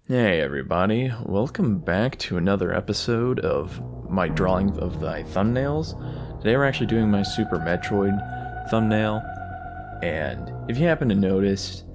Hey everybody, welcome back to another episode of my drawing of thy thumbnails. Today we're actually doing my Super Metroid thumbnail, and if you happen to notice,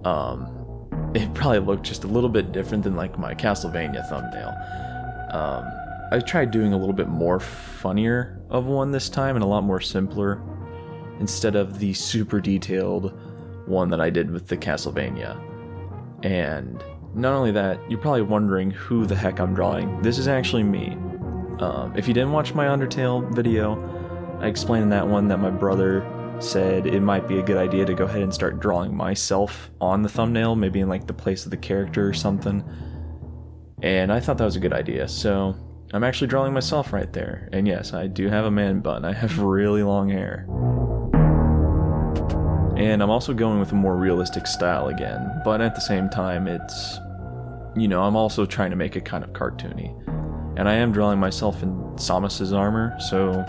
it probably looked just a little bit different than like my Castlevania thumbnail. I tried doing a little bit more funnier of one this time and a lot more simpler, instead of the super detailed one that I did with the Castlevania. And not only that, you're probably wondering who the heck I'm drawing. This is actually me. If you didn't watch my Undertale video, I explained in that one that my brother said it might be a good idea to go ahead and start drawing myself on the thumbnail, maybe in like the place of the character or something. And I thought that was a good idea, so I'm actually drawing myself right there. And yes, I do have a man bun. I have really long hair. And I'm also going with a more realistic style again, but at the same time, it's, I'm also trying to make it kind of cartoony. And I am drawing myself in Samus's armor, so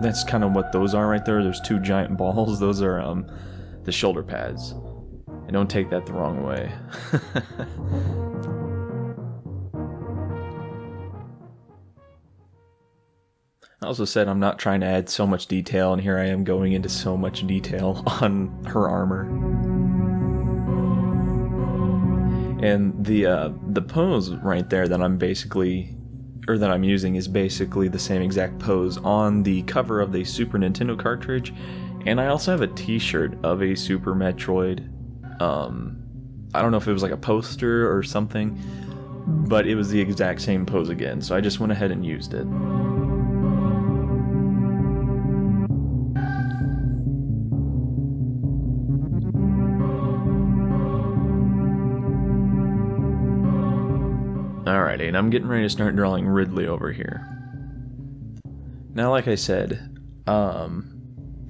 that's kind of what those are right there. There's two giant balls. Those are the shoulder pads. And don't take that the wrong way. I also said I'm not trying to add so much detail, and here I am going into so much detail on her armor. And the pose right there that I'm using is basically the same exact pose on the cover of the Super Nintendo cartridge, and I also have a t-shirt of a Super Metroid. I don't know if it was like a poster or something, but it was the exact same pose again, so I just went ahead and used it. Alrighty, and I'm getting ready to start drawing Ridley over here. Now, like I said,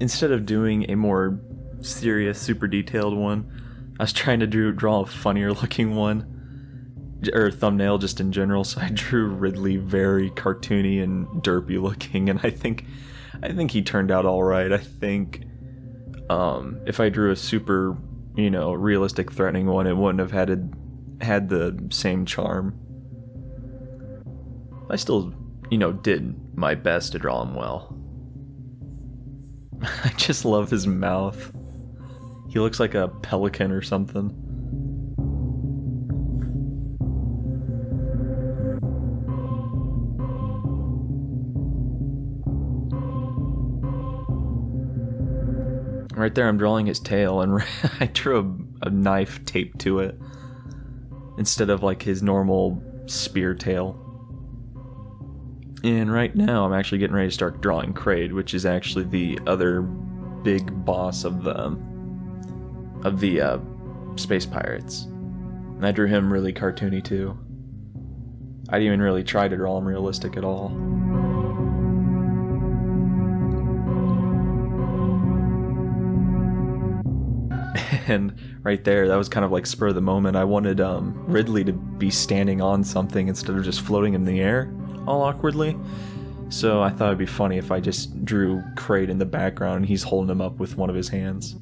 instead of doing a more serious, super detailed one, I was trying to draw a funnier looking one, or thumbnail just in general, so I drew Ridley very cartoony and derpy looking, and I think he turned out alright. I think if I drew a super, realistic, threatening one, it wouldn't have had the same charm. I still, did my best to draw him well. I just love his mouth. He looks like a pelican or something. Right there I'm drawing his tail, and I drew a knife taped to it instead of like his normal spear tail. And right now I'm actually getting ready to start drawing Kraid, which is actually the other big boss of the space pirates. And I drew him really cartoony too. I didn't even really try to draw him realistic at all. And right there, that was kind of like spur of the moment. I wanted Ridley to be standing on something instead of just floating in the air all awkwardly. So I thought it'd be funny if I just drew Kraid in the background and he's holding him up with one of his hands.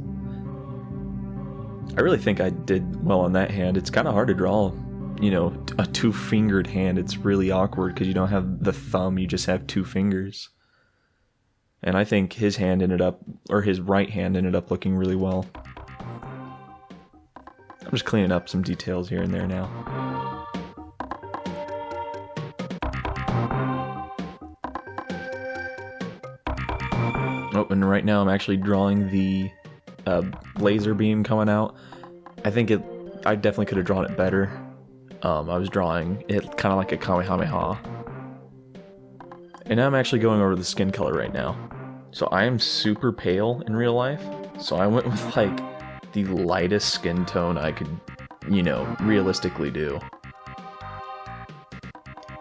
I really think I did well on that hand. It's kind of hard to draw, a two-fingered hand. It's really awkward because you don't have the thumb, you just have two fingers. And I think his right hand ended up looking really well. I'm just cleaning up some details here and there now. Oh, and right now I'm actually drawing the laser beam coming out. I definitely could have drawn it better. I was drawing it kind of like a Kamehameha. And now I'm actually going over the skin color right now. So I am super pale in real life, so I went with like the lightest skin tone I could, realistically do.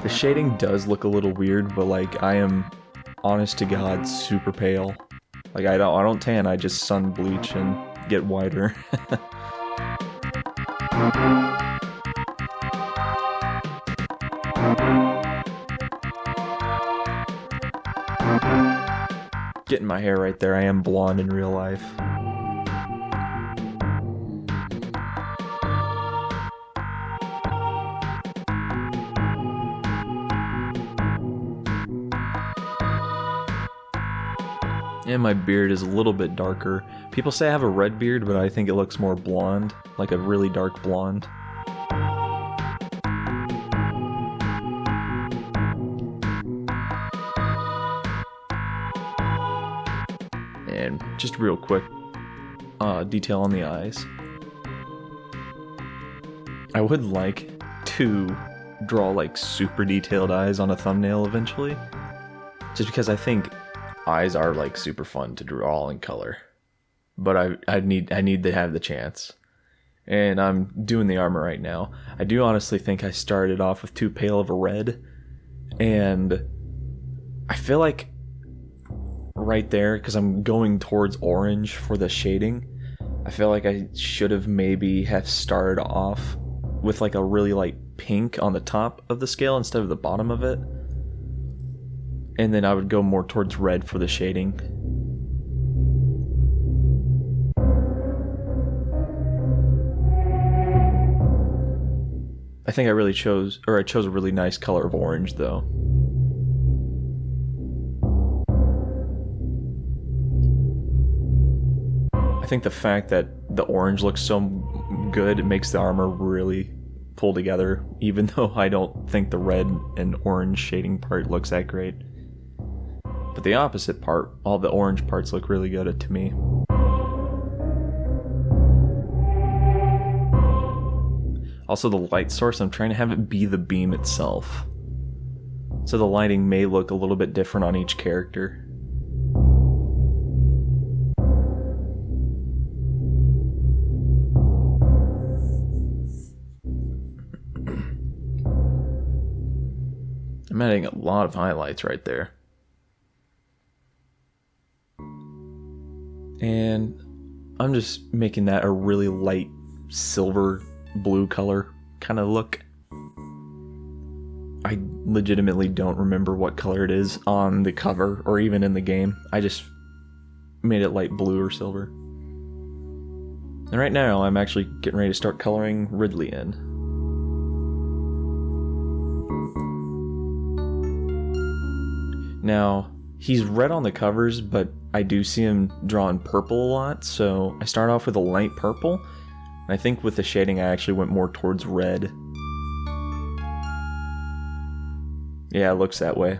The shading does look a little weird, but like I am, honest to God, super pale. Like I don't tan, I just sun bleach and get whiter. Getting my hair right there, I am blonde in real life. And my beard is a little bit darker. People say I have a red beard, but I think it looks more blonde, like a really dark blonde. And just real quick, detail on the eyes. I would like to draw like super detailed eyes on a thumbnail eventually, just because I think eyes are like super fun to draw in color. But I need to have the chance. And I'm doing the armor right now. I do honestly think I started off with too pale of a red, and I feel like right there, because I'm going towards orange for the shading, I feel like I should have maybe started off with like a really light pink on the top of the scale instead of the bottom of it, and then I would go more towards red for the shading. I think I chose a really nice color of orange though. I think the fact that the orange looks so good, it makes the armor really pull together, even though I don't think the red and orange shading part looks that great. But the opposite part, all the orange parts look really good to me. Also the light source, I'm trying to have it be the beam itself. So the lighting may look a little bit different on each character. I'm adding a lot of highlights right there. And I'm just making that a really light silver blue color kind of look. I legitimately don't remember what color it is on the cover or even in the game. I just made it light blue or silver. And right now I'm actually getting ready to start coloring Ridley in. Now, he's red on the covers, but I do see him drawn purple a lot, so I start off with a light purple. And I think with the shading I actually went more towards red. Yeah, it looks that way.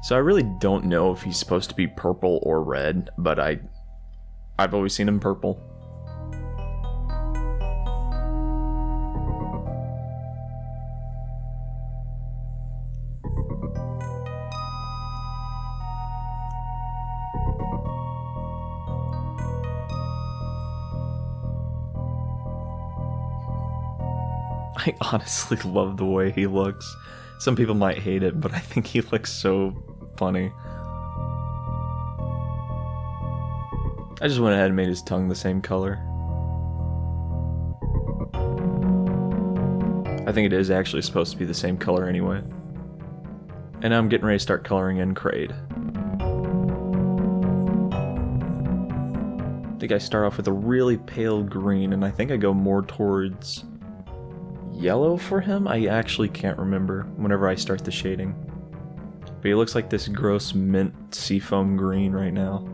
So I really don't know if he's supposed to be purple or red, but I've always seen him purple. I honestly love the way he looks. Some people might hate it, but I think he looks so funny. I just went ahead and made his tongue the same color. I think it is actually supposed to be the same color anyway. And now I'm getting ready to start coloring in Kraid. I think I start off with a really pale green, and I think I go more towards yellow for him? I actually can't remember whenever I start the shading. But he looks like this gross mint seafoam green right now.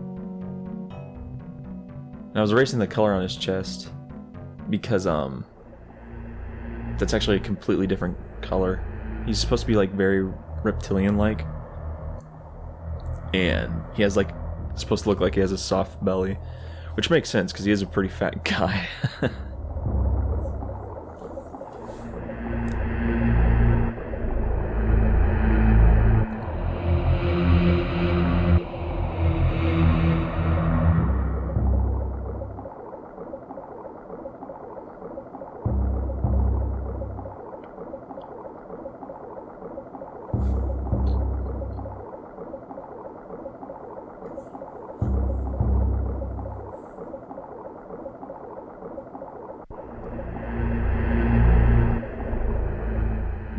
And I was erasing the color on his chest because that's actually a completely different color. He's supposed to be like very reptilian-like. And he has like, supposed to look like he has a soft belly. Which makes sense because he is a pretty fat guy.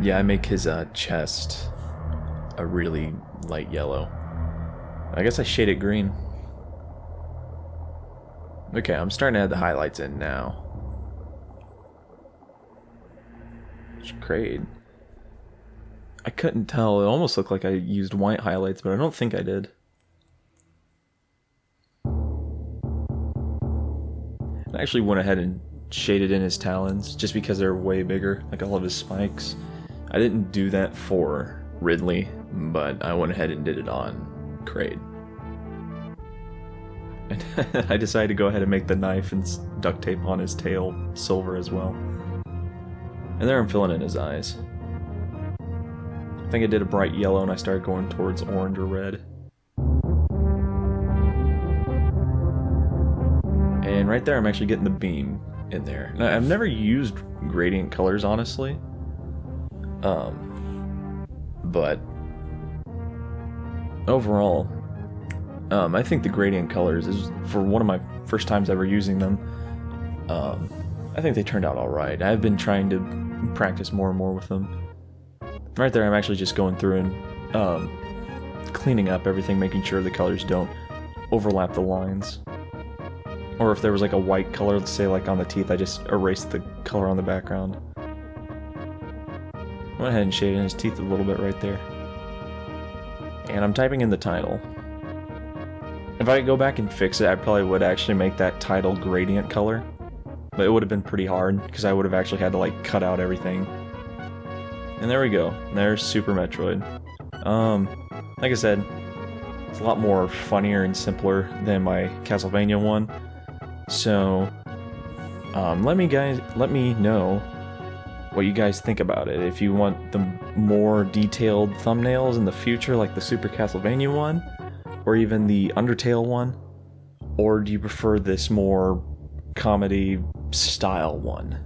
Yeah, I make his chest a really light yellow. I guess I shade it green. Okay, I'm starting to add the highlights in now. It's Kraid. I couldn't tell. It almost looked like I used white highlights, but I don't think I did. I actually went ahead and shaded in his talons just because they're way bigger, like all of his spikes. I didn't do that for Ridley, but I went ahead and did it on Kraid. And I decided to go ahead and make the knife and duct tape on his tail silver as well. And there I'm filling in his eyes. I think I did a bright yellow and I started going towards orange or red. And right there I'm actually getting the beam in there. Now, I've never used gradient colors, honestly. But overall, I think the gradient colors is, for one of my first times ever using them, I think they turned out alright. I've been trying to practice more and more with them. Right there I'm actually just going through and cleaning up everything, making sure the colors don't overlap the lines. Or if there was like a white color, let's say like on the teeth, I just erased the color on the background. Went ahead and shaded in his teeth a little bit right there. And I'm typing in the title. If I could go back and fix it, I probably would actually make that title gradient color. But it would have been pretty hard, because I would have actually had to like cut out everything. And there we go. There's Super Metroid. Like I said, it's a lot more funnier and simpler than my Castlevania one. So, let me know what you guys think about it. If you want the more detailed thumbnails in the future, like the Super Castlevania one, or even the Undertale one, or do you prefer this more comedy style one?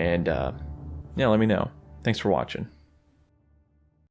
And yeah, let me know. Thanks for watching.